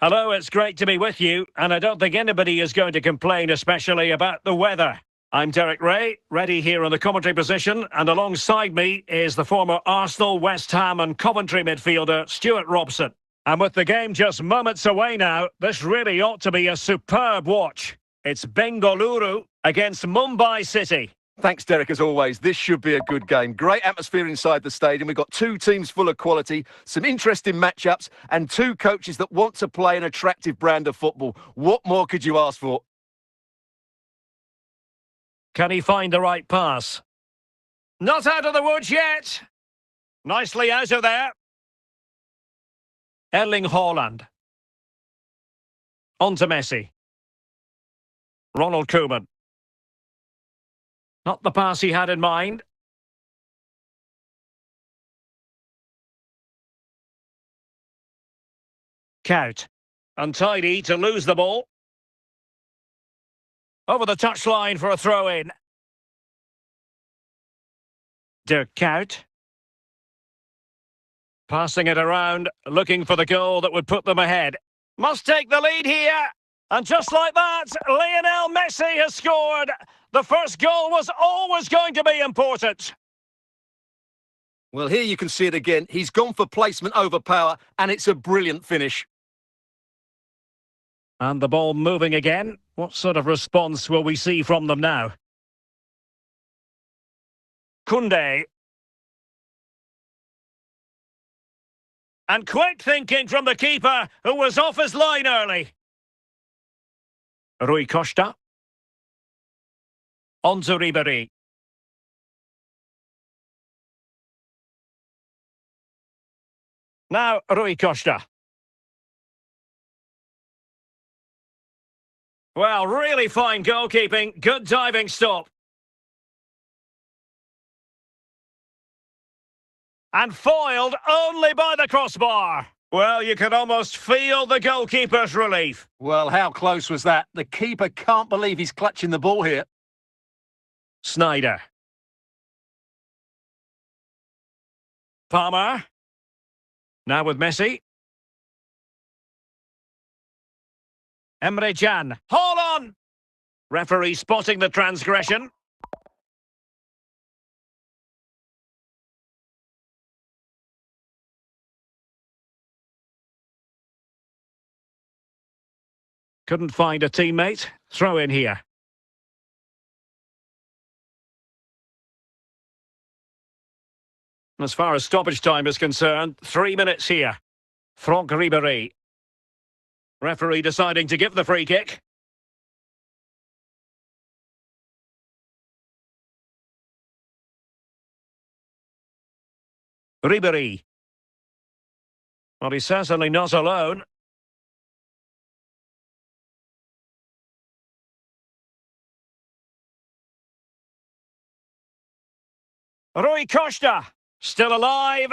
Hello, it's great to be with you, and I don't think anybody is going to complain, especially about the weather. I'm Derek Ray, ready here in the commentary position, and alongside me is the former Arsenal, West Ham and Coventry midfielder, Stuart Robson. And with the game just moments away now, this really ought to be a superb watch. It's Bengaluru against Mumbai City. Thanks, Derek, as always. This should be a good game. Great atmosphere inside the stadium. We've got two teams full of quality, some interesting matchups, and two coaches that want to play an attractive brand of football. What more could you ask for? Can he find the right pass? Not out of the woods yet. Nicely out of there. Erling Haaland. On to Messi. Ronald Koeman. Not the pass he had in mind. Kout. Untidy to lose the ball. Over the touchline for a throw-in. Dirk Kout. Passing it around, looking for the goal that would put them ahead. Must take the lead here. And just like that, Lionel Messi has scored. The first goal was always going to be important. Well, here you can see it again. He's gone for placement over power, and it's a brilliant finish. And the ball moving again. What sort of response will we see from them now? Koundé. And quick thinking from the keeper, who was off his line early. Rui Costa. On to Ribéry. Now Rui Costa. Well, really fine goalkeeping, good diving stop. And foiled only by the crossbar. Well, you can almost feel the goalkeeper's relief. Well, how close was that? The keeper can't believe he's clutching the ball here. Snyder. Palmer. Now with Messi. Emre Can. Hold on! Referee spotting the transgression. Couldn't find a teammate. Throw in here. As far as stoppage time is concerned, 3 minutes here. Franck Ribéry. Referee deciding to give the free kick. Ribéry. Well, he's certainly not alone. Rui Costa. Still alive.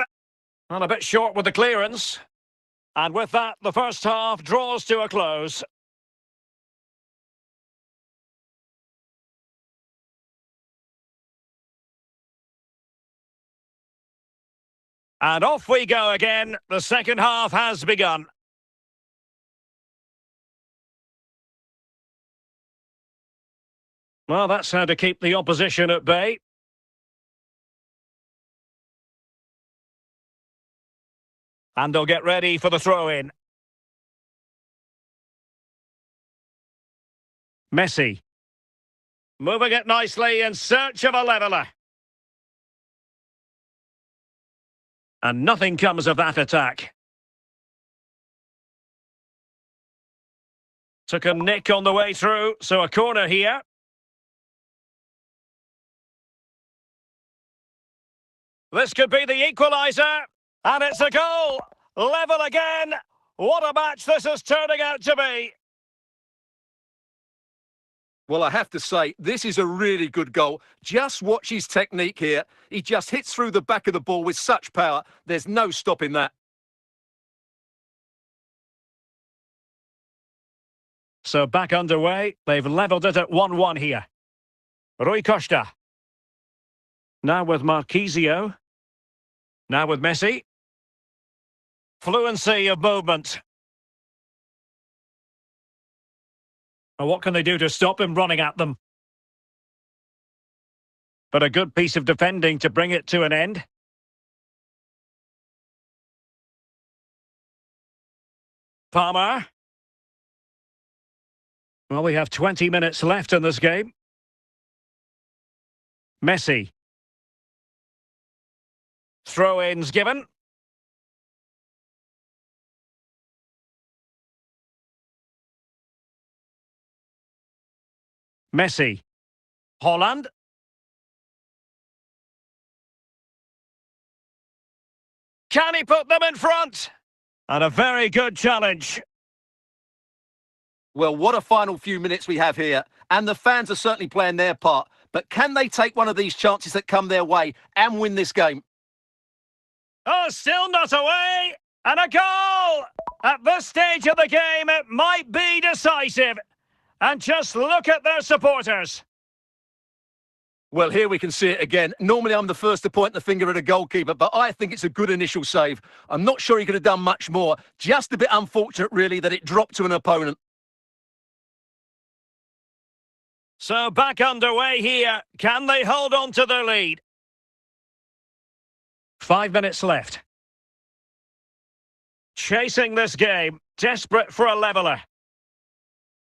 And a bit short with the clearance. And with that, the first half draws to a close. And off we go again. The second half has begun. Well, that's how to keep the opposition at bay. And they'll get ready for the throw-in. Messi. Moving it nicely in search of a leveller. And nothing comes of that attack. Took a nick on the way through, so a corner here. This could be the equaliser. And it's a goal. Level again. What a match this is turning out to be. Well, I have to say, this is a really good goal. Just watch his technique here. He just hits through the back of the ball with such power. There's no stopping that. So back underway. They've levelled it at 1-1 here. Rui Costa. Now with Marquisio. Now with Messi. Fluency of movement. And what can they do to stop him running at them? But a good piece of defending to bring it to an end. Palmer. Well, we have 20 minutes left in this game. Messi. Throw-ins given. Messi. Holland. Can he put them in front? And a very good challenge. Well, what a final few minutes we have here. And the fans are certainly playing their part. But can they take one of these chances that come their way and win this game? Oh, still not away. And a goal! At this stage of the game, it might be decisive. And just look at their supporters. Well, here we can see it again. Normally, I'm the first to point the finger at a goalkeeper, but I think it's a good initial save. I'm not sure he could have done much more. Just a bit unfortunate, really, that it dropped to an opponent. So back underway here. Can they hold on to their lead? 5 minutes left. Chasing this game. Desperate for a leveller.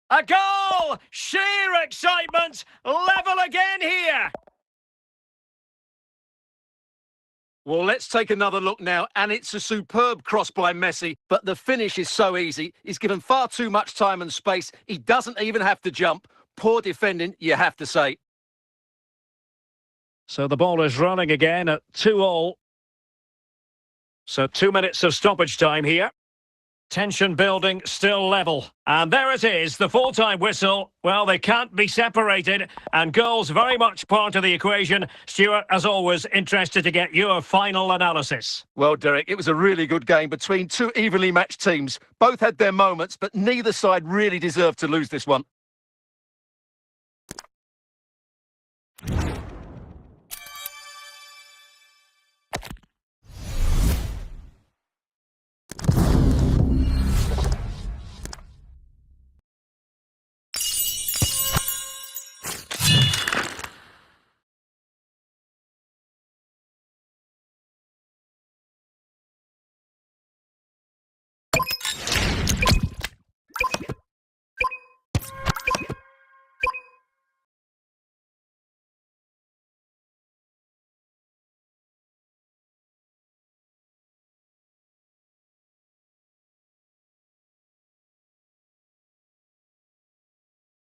A goal! Sheer excitement! Level again here! Well, let's take another look now, and it's a superb cross by Messi, but the finish is so easy. He's given far too much time and space. He doesn't even have to jump. Poor defending, you have to say. So the ball is running again at 2-2. So 2 minutes of stoppage time here. Tension building, still level. And there it is, the full-time whistle. Well, they can't be separated, and goals very much part of the equation. Stuart, as always, interested to get your final analysis. Well, Derek, it was a really good game between two evenly matched teams. Both had their moments, but neither side really deserved to lose this one.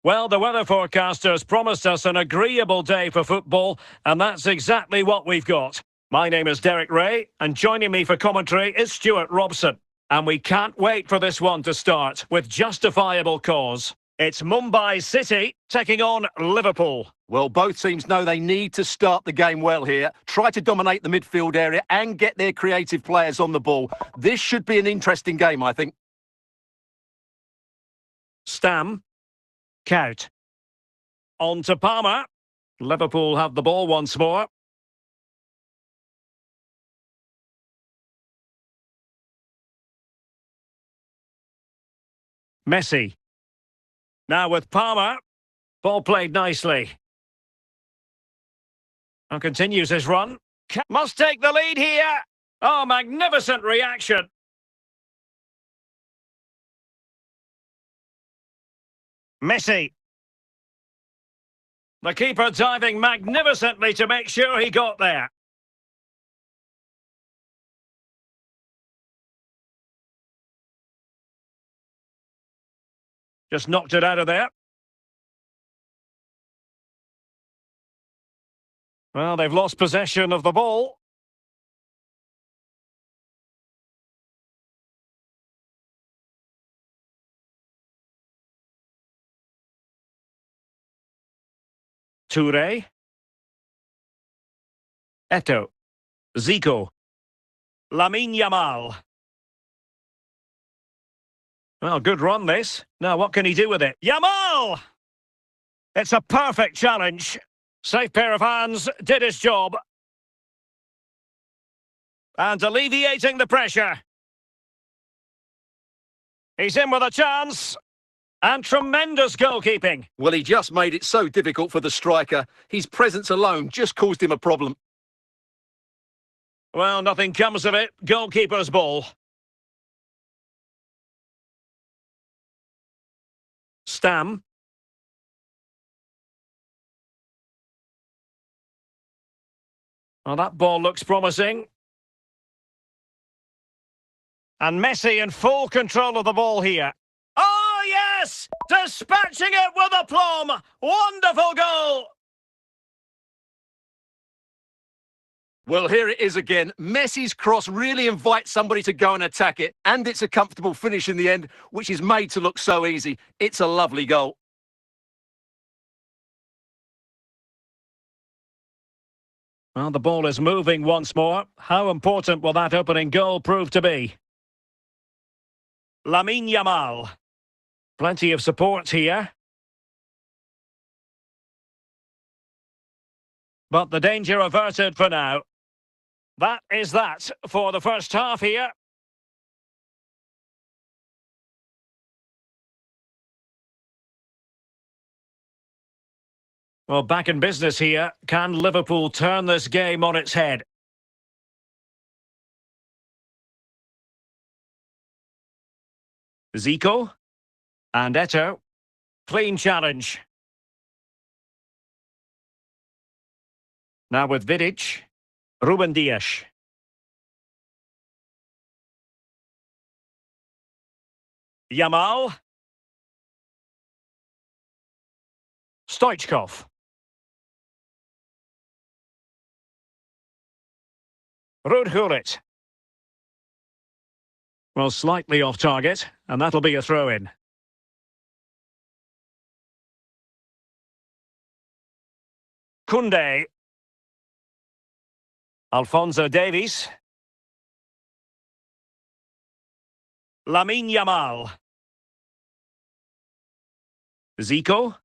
Well, the weather forecasters promised us an agreeable day for football, and that's exactly what we've got. My name is Derek Ray, and joining me for commentary is Stuart Robson. And we can't wait for this one to start, with justifiable cause. It's Mumbai City taking on Liverpool. Well, both teams know they need to start the game well here, try to dominate the midfield area and get their creative players on the ball. This should be an interesting game, I think. Stam. Count. On to Palmer. Liverpool have the ball once more. Messi. Now with Palmer. Ball played nicely. And continues his run. Must take the lead here. Oh, magnificent reaction. Messi. The keeper diving magnificently to make sure he got there. Just knocked it out of there. Well, they've lost possession of the ball. Toure. Eto. Zico. Lamine Yamal. Well, good run this. Now what can he do with it? Yamal! It's a perfect challenge. Safe pair of hands, did his job. And alleviating the pressure. He's in with a chance. And tremendous goalkeeping. Well, he just made it so difficult for the striker. His presence alone just caused him a problem. Well, nothing comes of it. Goalkeeper's ball. Stam. Well, that ball looks promising. And Messi in full control of the ball here. Oh, yes! Dispatching it with aplomb! Wonderful goal! Well, here it is again. Messi's cross really invites somebody to go and attack it. And it's a comfortable finish in the end, which is made to look so easy. It's a lovely goal. Well, the ball is moving once more. How important will that opening goal prove to be? Lamine Yamal. Plenty of support here. But the danger averted for now. That is that for the first half here. Well, back in business here. Can Liverpool turn this game on its head? Zico. And Eto. Clean challenge. Now with Vidic. Ruben Dias. Yamal. Stoichkov. Rudhulit. Well, slightly off target, and that'll be a throw-in. Koundé. Alphonso Davies. Lamine Yamal. Zico.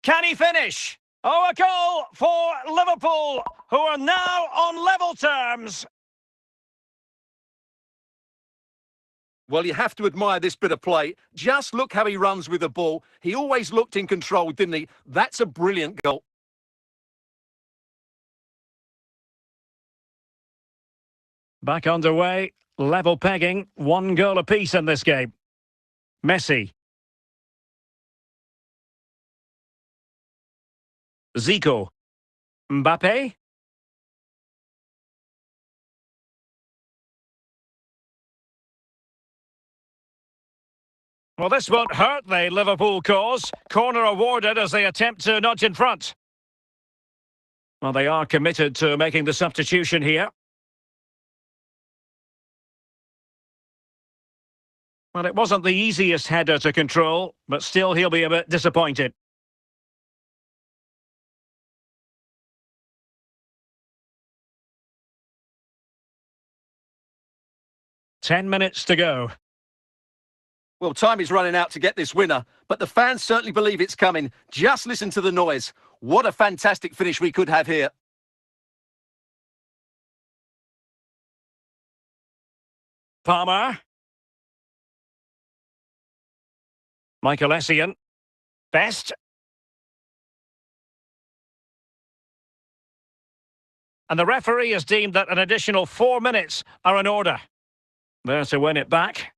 Can he finish? Oh, a goal for Liverpool, who are now on level terms. Well, you have to admire this bit of play. Just look how he runs with the ball. He always looked in control, didn't he? That's a brilliant goal. Back underway, level pegging, 1 goal apiece in this game. Messi. Zico. Mbappe. Well, this won't hurt the Liverpool cause. Corner awarded as they attempt to nudge in front. Well, they are committed to making the substitution here. Well, it wasn't the easiest header to control, but still he'll be a bit disappointed. Ten minutes to go. Well, time is running out to get this winner, but the fans certainly believe it's coming. Just listen to the noise. What a fantastic finish we could have here. Palmer. Michael Essien. Best. And the referee has deemed that an additional 4 minutes are in order. There to win it back.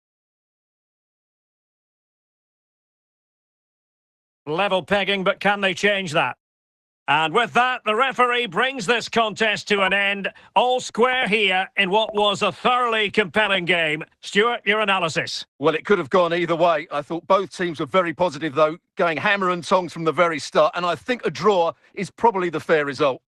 Level pegging, but can they change that? And with that, the referee brings this contest to an end. All square here in what was a thoroughly compelling game. Stuart, your analysis? Well, it could have gone either way. I thought both teams were very positive, though, going hammer and tongs from the very start. And I think a draw is probably the fair result.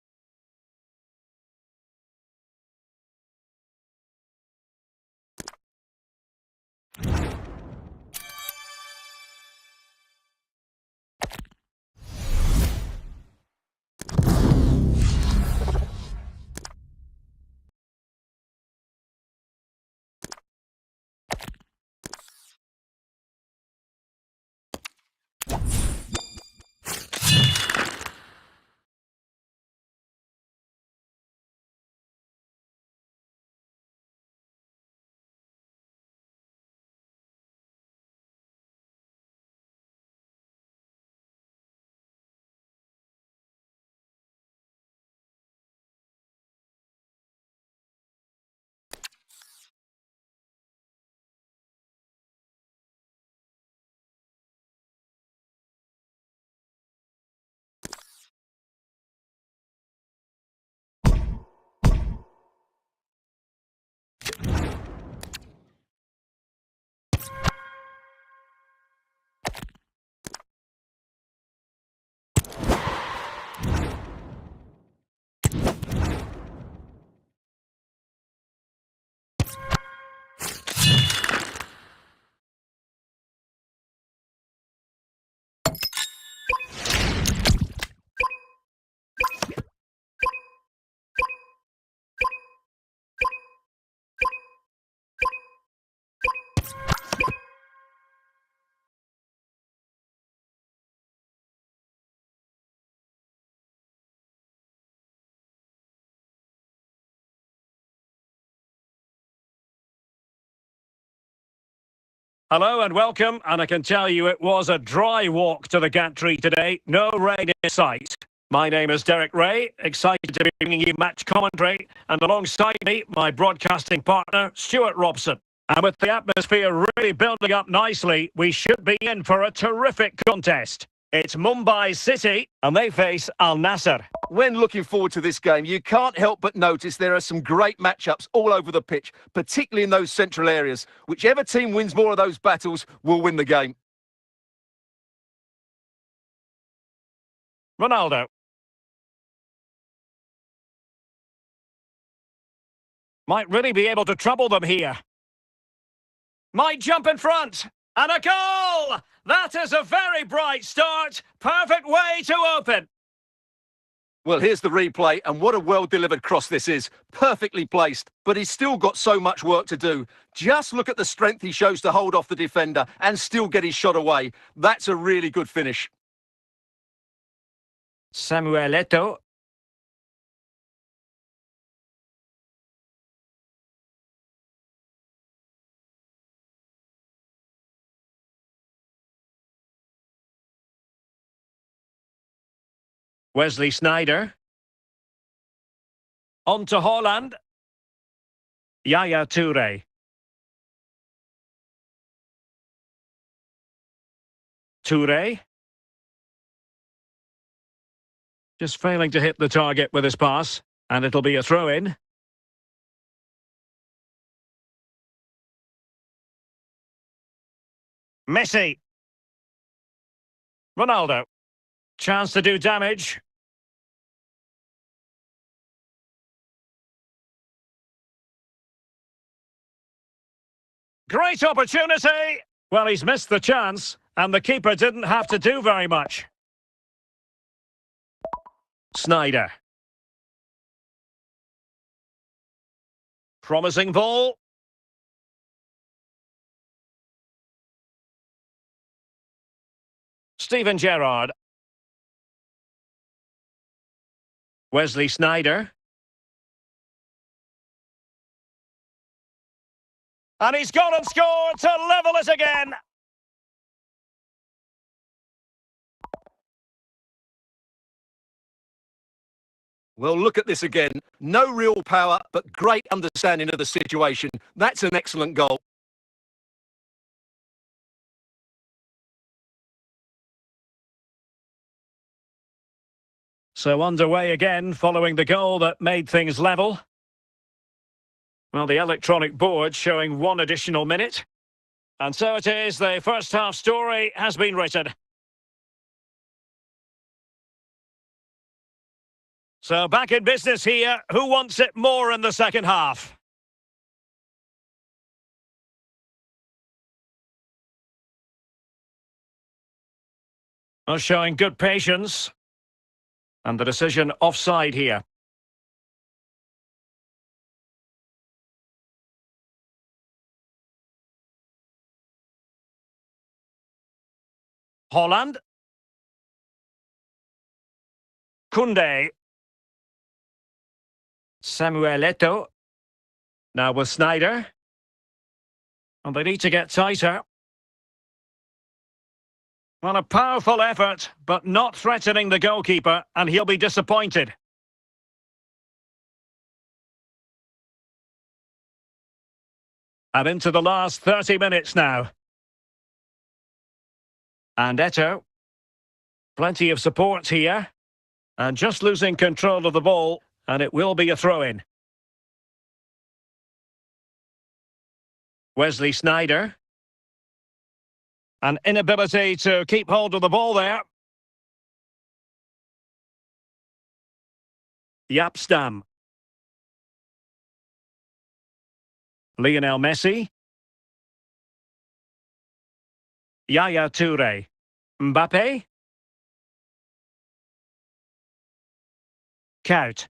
Hello and welcome, and I can tell you it was a dry walk to the gantry today. No rain in sight. My name is Derek Ray, excited to be bringing you match commentary, and alongside me, my broadcasting partner, Stuart Robson. And with the atmosphere really building up nicely, we should be in for a terrific contest. It's Mumbai City, and they face Al Nassr. When looking forward to this game, you can't help but notice there are some great matchups all over the pitch, particularly in those central areas. Whichever team wins more of those battles will win the game. Ronaldo. Might really be able to trouble them here. Might jump in front. And a goal! That is a very bright start. Perfect way to open. Well, here's the replay, and what a well-delivered cross this is. Perfectly placed, but he's still got so much work to do. Just look at the strength he shows to hold off the defender and still get his shot away. That's a really good finish. Samuel Eto'o. Wesley Sneijder. On to Haaland. Yaya Toure. Toure. Just failing to hit the target with his pass, and it'll be a throw-in. Messi. Ronaldo. Chance to do damage. Great opportunity! Well, he's missed the chance, and the keeper didn't have to do very much. Sneijder. Promising ball. Steven Gerrard. Wesley Sneijder. And he's gone and scored to level it again. Well, look at this again. No real power, but great understanding of the situation. That's an excellent goal. So underway again, following the goal that made things level. Well, the electronic board showing 1 additional minute. And so it is, the first half story has been written. So back in business here. Who wants it more in the second half? Well, showing good patience. And the decision offside here. Haaland. Koundé. Samuel Eto'o. Now with Sneijder. And they need to get tighter. Well, a powerful effort, but not threatening the goalkeeper, and he'll be disappointed. And into the last 30 minutes now. And Eto'o. Plenty of support here. And just losing control of the ball, and it will be a throw-in. Wesley Sneijder. An inability to keep hold of the ball there. Yapstam. Lionel Messi. Yaya Toure. Mbappe. Kout.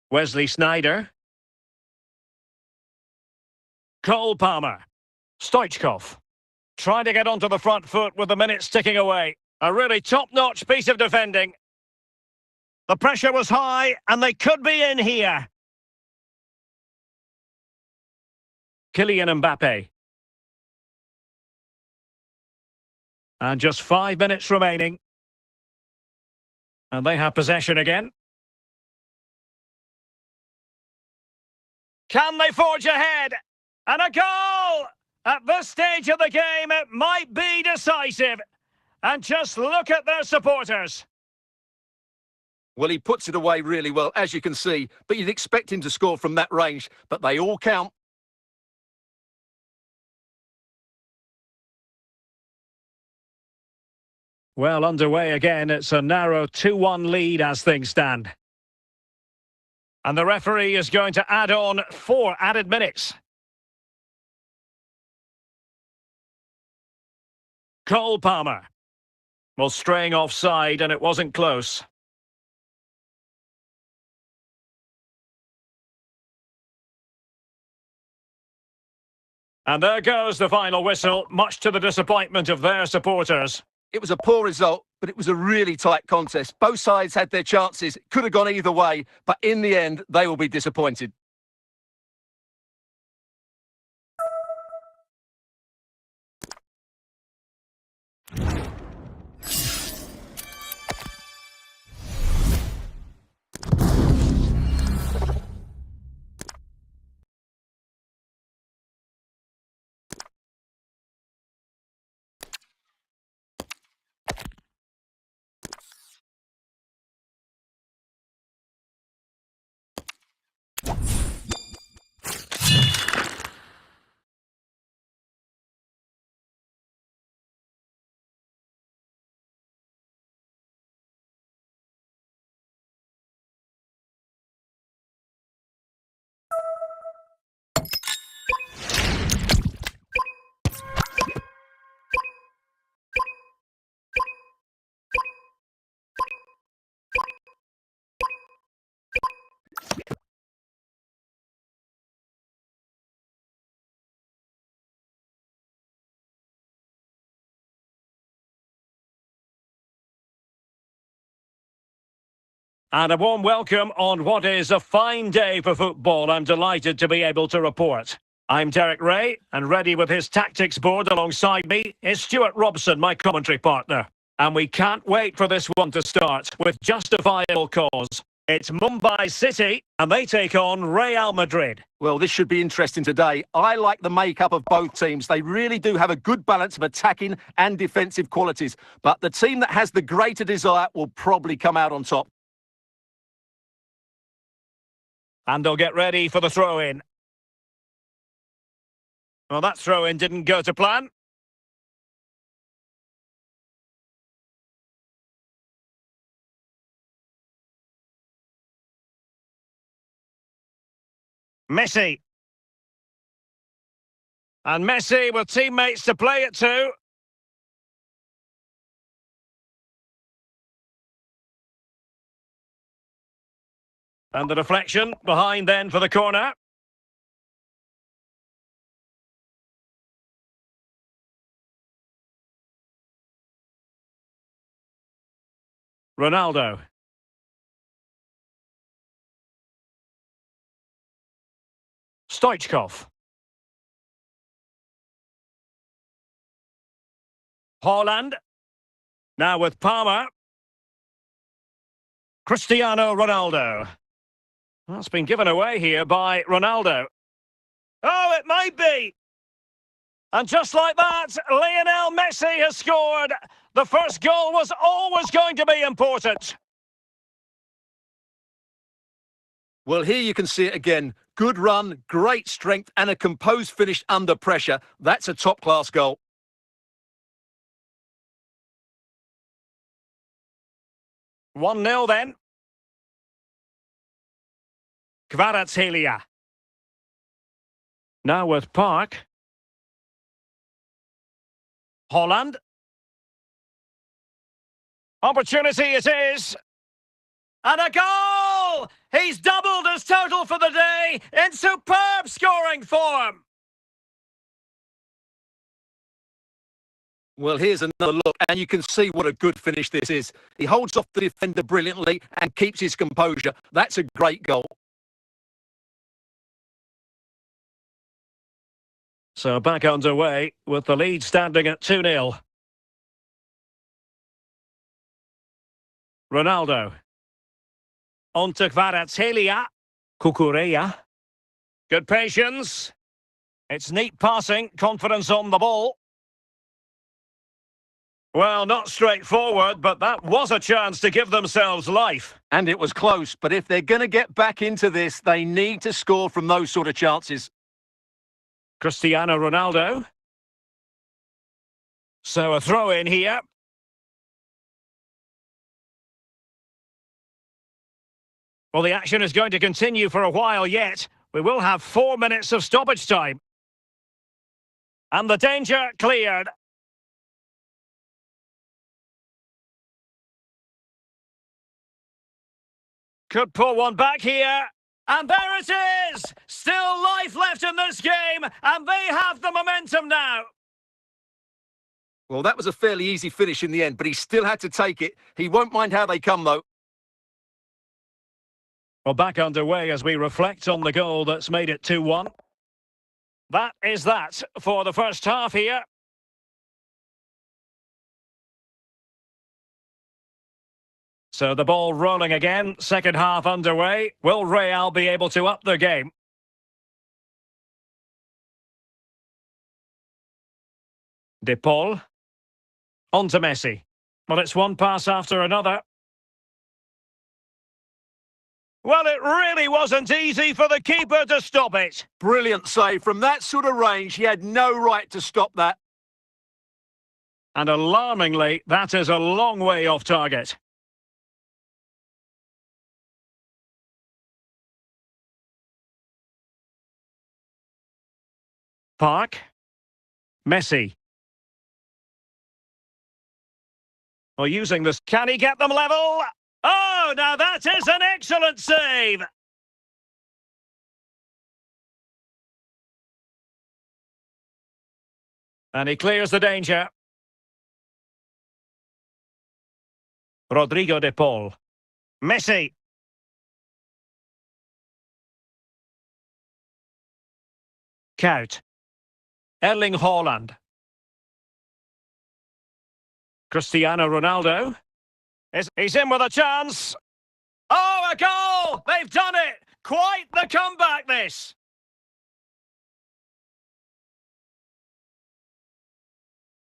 Wesley Sneijder. Cole Palmer. Stoichkov. Trying to get onto the front foot with the minutes ticking away. A really top-notch piece of defending. The pressure was high, and they could be in here. Kylian Mbappe. And just 5 minutes remaining. And they have possession again. Can they forge ahead? And a goal! At this stage of the game, it might be decisive. And just look at their supporters. Well, he puts it away really well, as you can see, but you'd expect him to score from that range, but they all count. Well, underway again. It's a narrow 2-1 lead as things stand. And the referee is going to add on 4 added minutes. Cole Palmer. Well, straying offside, and it wasn't close. And there goes the final whistle, much to the disappointment of their supporters. It was a poor result, but it was a really tight contest. Both sides had their chances. It could have gone either way, but in the end, they will be disappointed. And a warm welcome on what is a fine day for football. I'm delighted to be able to report. I'm Derek Ray, and ready with his tactics board alongside me is Stuart Robson, my commentary partner. And we can't wait for this one to start with justifiable cause. It's Mumbai City, and they take on Real Madrid. Well, this should be interesting today. I like the makeup of both teams. They really do have a good balance of attacking and defensive qualities. But the team that has the greater desire will probably come out on top. And they'll get ready for the throw-in. Well, that throw-in didn't go to plan. Messi. And Messi with teammates to play it to. And the deflection behind then for the corner. Ronaldo. Stoichkov. Haaland. Now with Palmer. Cristiano Ronaldo. That's been given away here by Ronaldo. Oh, it might be! And just like that, Lionel Messi has scored. The first goal was always going to be important. Well, here you can see it again. Good run, great strength, and a composed finish under pressure. That's a top-class goal. One 0 then. Kvaratskhelia. Now with Park. Haaland. Opportunity it is. And a goal! He's doubled his total for the day in superb scoring form. Well, here's another look, and you can see what a good finish this is. He holds off the defender brilliantly and keeps his composure. That's a great goal. So back underway with the lead standing at 2-0. Ronaldo. On to Kvaratskhelia. Kukureya. Good patience. It's neat passing, confidence on the ball. Well, not straightforward, but that was a chance to give themselves life. And it was close, but if they're going to get back into this, they need to score from those sort of chances. Cristiano Ronaldo. So a throw in here. Well, the action is going to continue for a while yet. We will have 4 minutes of stoppage time. And the danger cleared. Could pull one back here. And there it is! Still life left in this game, and they have the momentum now. Well, that was a fairly easy finish in the end, but he still had to take it. He won't mind how they come, though. Well, back underway as we reflect on the goal that's made it 2-1. That is that for the first half here. So the ball rolling again, second half underway. Will Real be able to up their game? De Paul. On to Messi. Well, it's one pass after another. Well, it really wasn't easy for the keeper to stop it. Brilliant save. From that sort of range, he had no right to stop that. And alarmingly, that is a long way off target. Park. Messi. Well, using this, can he get them level? Oh, now that is an excellent save. And he clears the danger. Rodrigo de Paul. Messi. Kout. Erling Haaland. Cristiano Ronaldo. He's in with a chance. Oh, a goal! They've done it! Quite the comeback, this!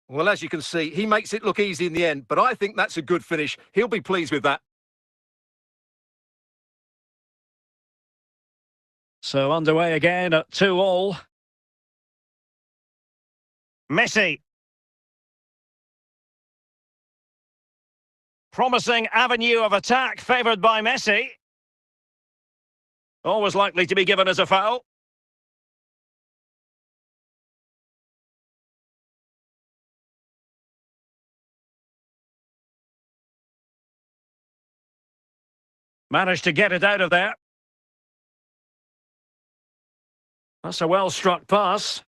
Well, as you can see, he makes it look easy in the end, but I think that's a good finish. He'll be pleased with that. So underway again at 2-2. Messi. Promising avenue of attack favoured by Messi. Always likely to be given as a foul. Managed to get it out of there. That's a well-struck pass.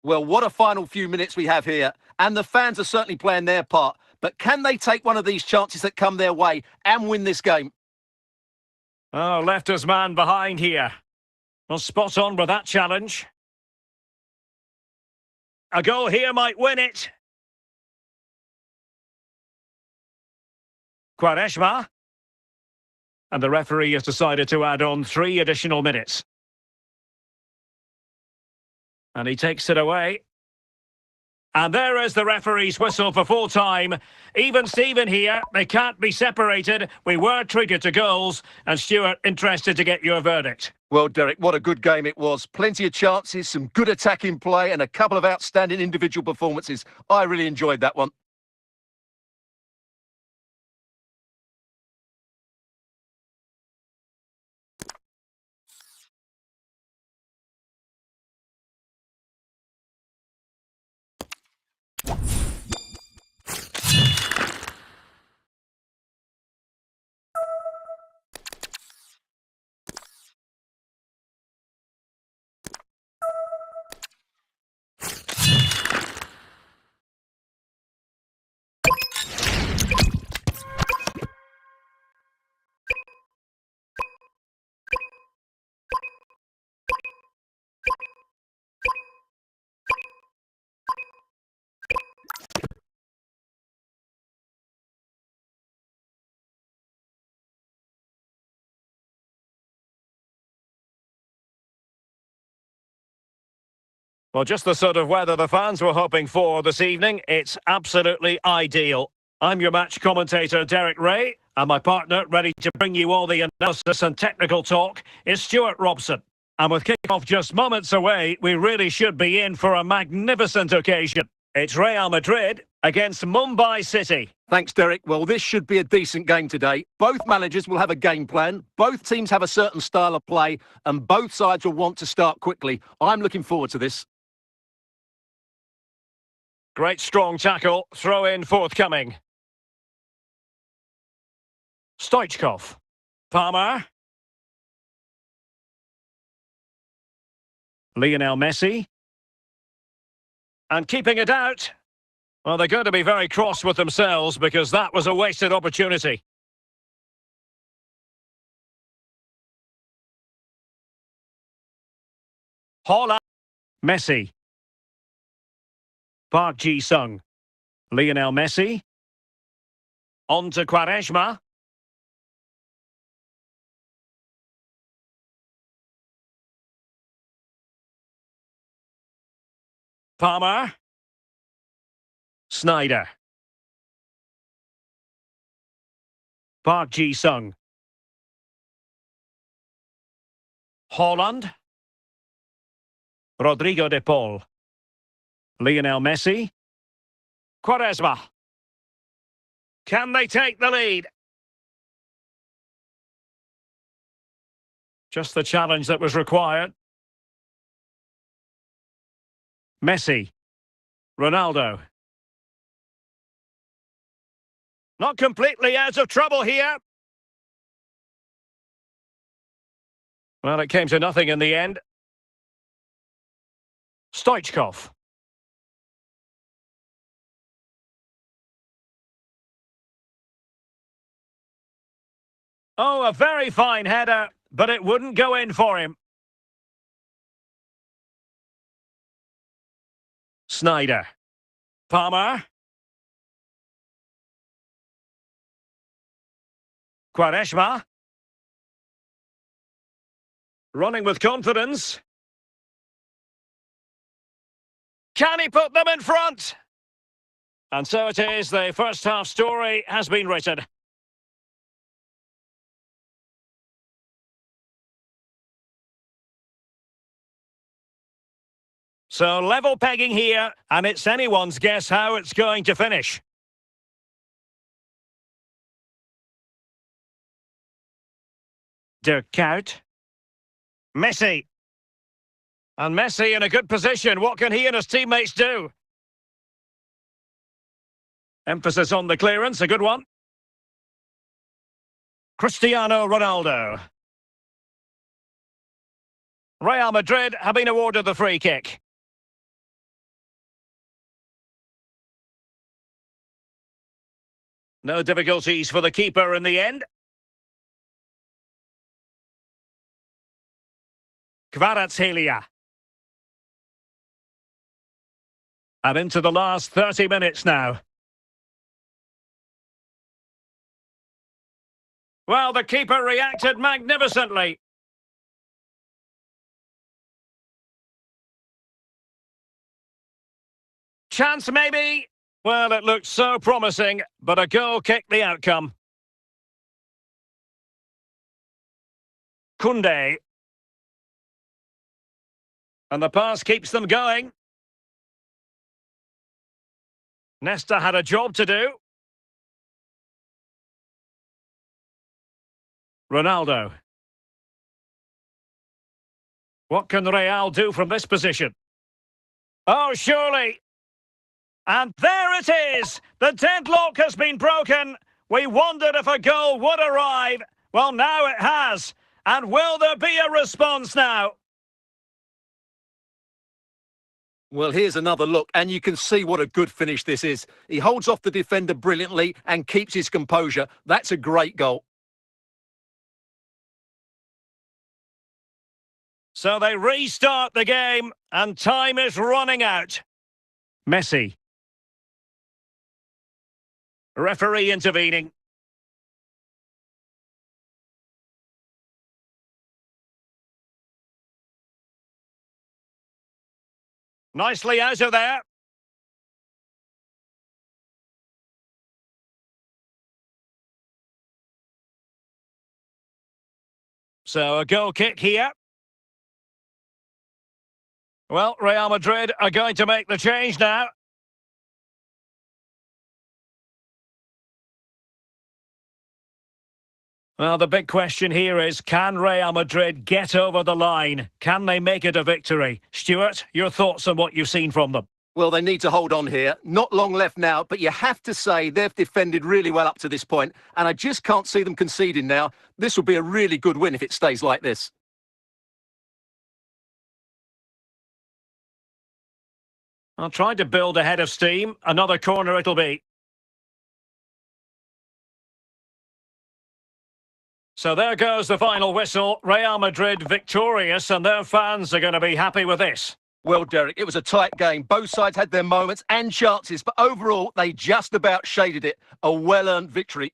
Well, what a final few minutes we have here. And the fans are certainly playing their part. But can they take one of these chances that come their way and win this game? Oh, left his man behind here. Well, spot on with that challenge. A goal here might win it. Quaresma. And the referee has decided to add on 3 additional minutes. And he takes it away. And there is the referee's whistle for full time. Even Steven here, they can't be separated. We were treated to goals. And Stuart, interested to get your verdict. Well, Derek, what a good game it was. Plenty of chances, some good attacking play and a couple of outstanding individual performances. I really enjoyed that one. Well, just the sort of weather the fans were hoping for this evening. It's absolutely ideal. I'm your match commentator, Derek Ray, and my partner, ready to bring you all the analysis and technical talk, is Stuart Robson. And with kick-off just moments away, we really should be in for a magnificent occasion. It's Real Madrid against Mumbai City. Thanks, Derek. Well, this should be a decent game today. Both managers will have a game plan. Both teams have a certain style of play, and both sides will want to start quickly. I'm looking forward to this. Great strong tackle, throw in forthcoming. Stoichkov. Palmer. Lionel Messi. And keeping it out. Well, they're going to be very cross with themselves because that was a wasted opportunity. Holland. Messi. Park Ji-sung. Lionel Messi. On to Quaresma. Palmer. Snyder. Park Ji-sung. Holland. Rodrigo de Paul. Lionel Messi. Quaresma. Can they take the lead? Just the challenge that was required. Messi. Ronaldo. Not completely out of trouble here. Well, it came to nothing in the end. Stoichkov. Oh, a very fine header, but it wouldn't go in for him. Snyder. Palmer. Quaresma. Running with confidence. Can he put them in front? And so it is, the first half story has been written. So level pegging here, and it's anyone's guess how it's going to finish. De Kuyt. Messi. And Messi in a good position. What can he and his teammates do? Emphasis on the clearance, a good one. Cristiano Ronaldo. Real Madrid have been awarded the free kick. No difficulties for the keeper in the end. Kvaratskhelia. And into the last 30 minutes now. Well, the keeper reacted magnificently. Chance maybe? Well, it looked so promising, but a goal kicked the outcome. Koundé. And the pass keeps them going. Nesta had a job to do. Ronaldo. What can Real do from this position? Oh, surely. And there it is! The deadlock has been broken. We wondered if a goal would arrive. Well, now it has. And will there be a response now? Well, here's another look, and you can see what a good finish this is. He holds off the defender brilliantly and keeps his composure. That's a great goal. So they restart the game, and time is running out. Messi. Referee intervening. Nicely out of there. So a goal kick here. Well, Real Madrid are going to make the change now. Well, the big question here is, can Real Madrid get over the line? Can they make it a victory? Stuart, your thoughts on what you've seen from them? Well, they need to hold on here. Not long left now, but you have to say they've defended really well up to this point, and I just can't see them conceding now. This will be a really good win if it stays like this. I'll try to build ahead of steam. Another corner it'll be. So there goes the final whistle. Real Madrid victorious, and their fans are going to be happy with this. Well, Derek, it was a tight game. Both sides had their moments and chances, but overall, they just about shaded it. A well-earned victory.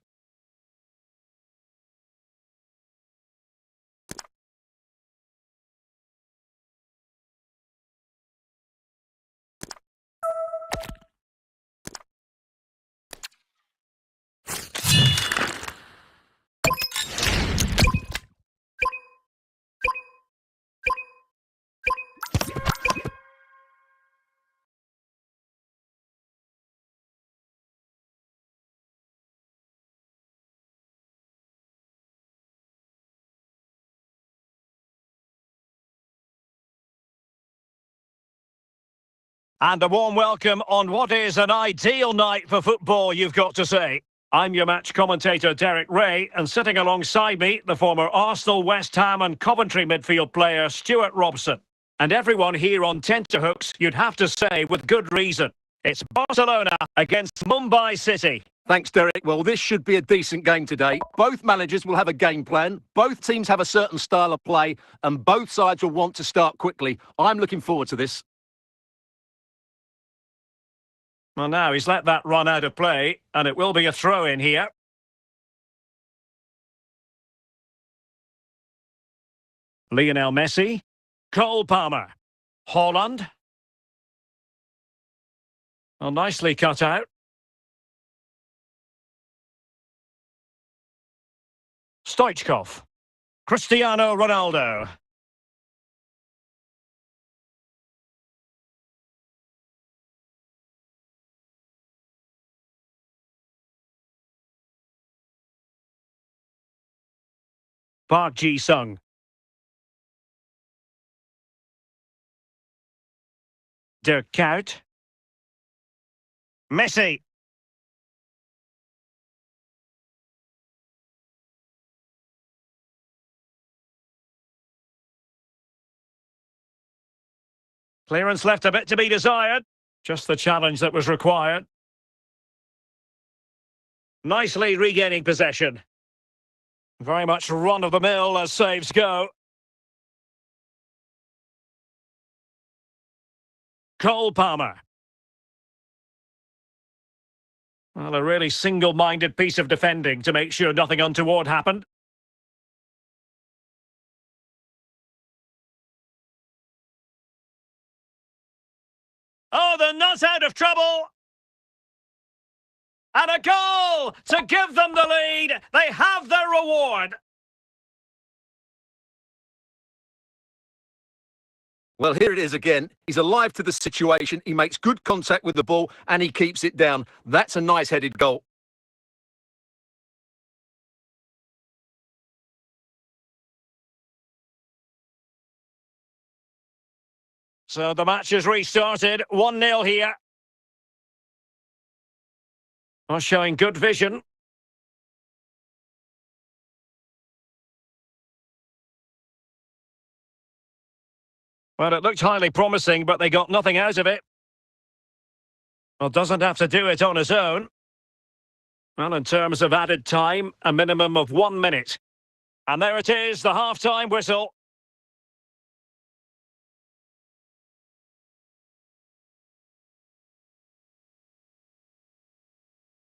And a warm welcome on what is an ideal night for football, you've got to say. I'm your match commentator, Derek Ray, and sitting alongside me, the former Arsenal, West Ham and Coventry midfield player, Stuart Robson. And everyone here on tenterhooks, you'd have to say, with good reason. It's Barcelona against Mumbai City. Thanks, Derek. Well, this should be a decent game today. Both managers will have a game plan. Both teams have a certain style of play, and both sides will want to start quickly. I'm looking forward to this. Well, now he's let that run out of play, and it will be a throw-in here. Lionel Messi. Cole Palmer. Haaland. Well, nicely cut out. Stoichkov. Cristiano Ronaldo. Park Ji-sung. Dirk Kuyt. Messi. Clearance left a bit to be desired. Just the challenge that was required. Nicely regaining possession. Very much run-of-the-mill as saves go. Cole Palmer. Well, a really single-minded piece of defending to make sure nothing untoward happened. Oh, they're not out of trouble! And a goal to give them the lead. They have their reward. Well, here it is again. He's alive to the situation. He makes good contact with the ball and he keeps it down. That's a nice-headed goal. So the match has restarted. 1-0 here. Well, showing good vision. Well, it looked highly promising, but they got nothing out of it. Well, doesn't have to do it on his own. Well, in terms of added time, a minimum of 1 minute. And there it is, the half-time whistle.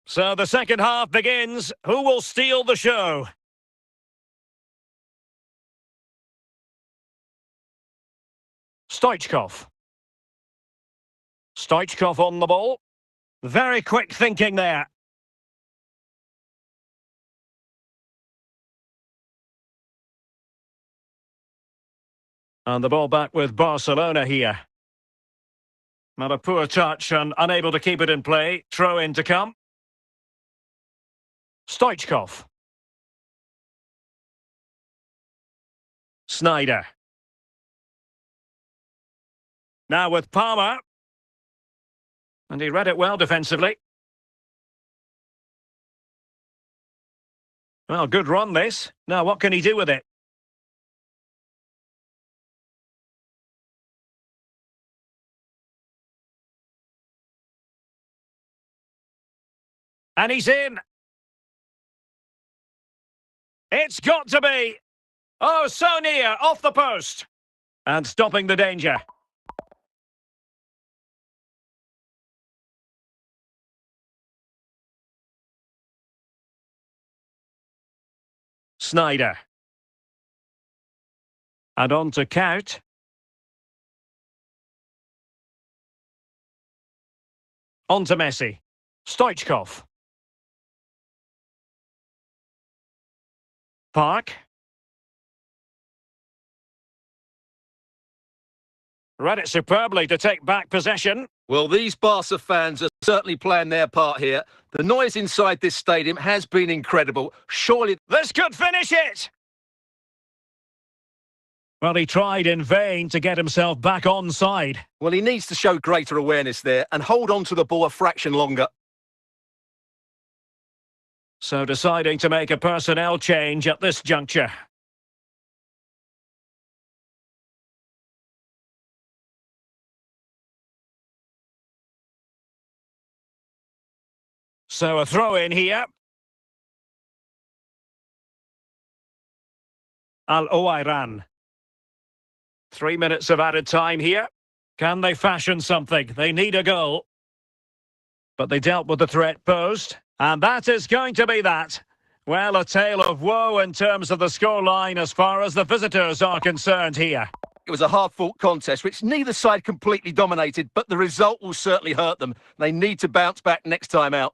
So the second half begins. Who will steal the show? Stoichkov. Stoichkov on the ball. Very quick thinking there. And the ball back with Barcelona here. Not a poor touch and unable to keep it in play. Throw in to come. Stoichkov. Snyder. Now with Palmer. And he read it well defensively. Well, good run this. Now what can he do with it? And he's in. It's got to be. Oh, so near, off the post. And stopping the danger. Snyder. And on to Count. On to Messi. Stoichkov. Park. Read it superbly to take back possession. Well, these Barca fans are certainly playing their part here. The noise inside this stadium has been incredible. Surely This could finish it! Well, he tried in vain to get himself back onside. Well, he needs to show greater awareness there and hold on to the ball a fraction longer. So deciding to make a personnel change at this juncture. So a throw in here. Al-Owairan. 3 minutes of added time here. Can they fashion something? They need a goal. But they dealt with the threat posed. And that is going to be that. Well, a tale of woe in terms of the scoreline as far as the visitors are concerned here. It was a hard-fought contest, which neither side completely dominated, but the result will certainly hurt them. They need to bounce back next time out.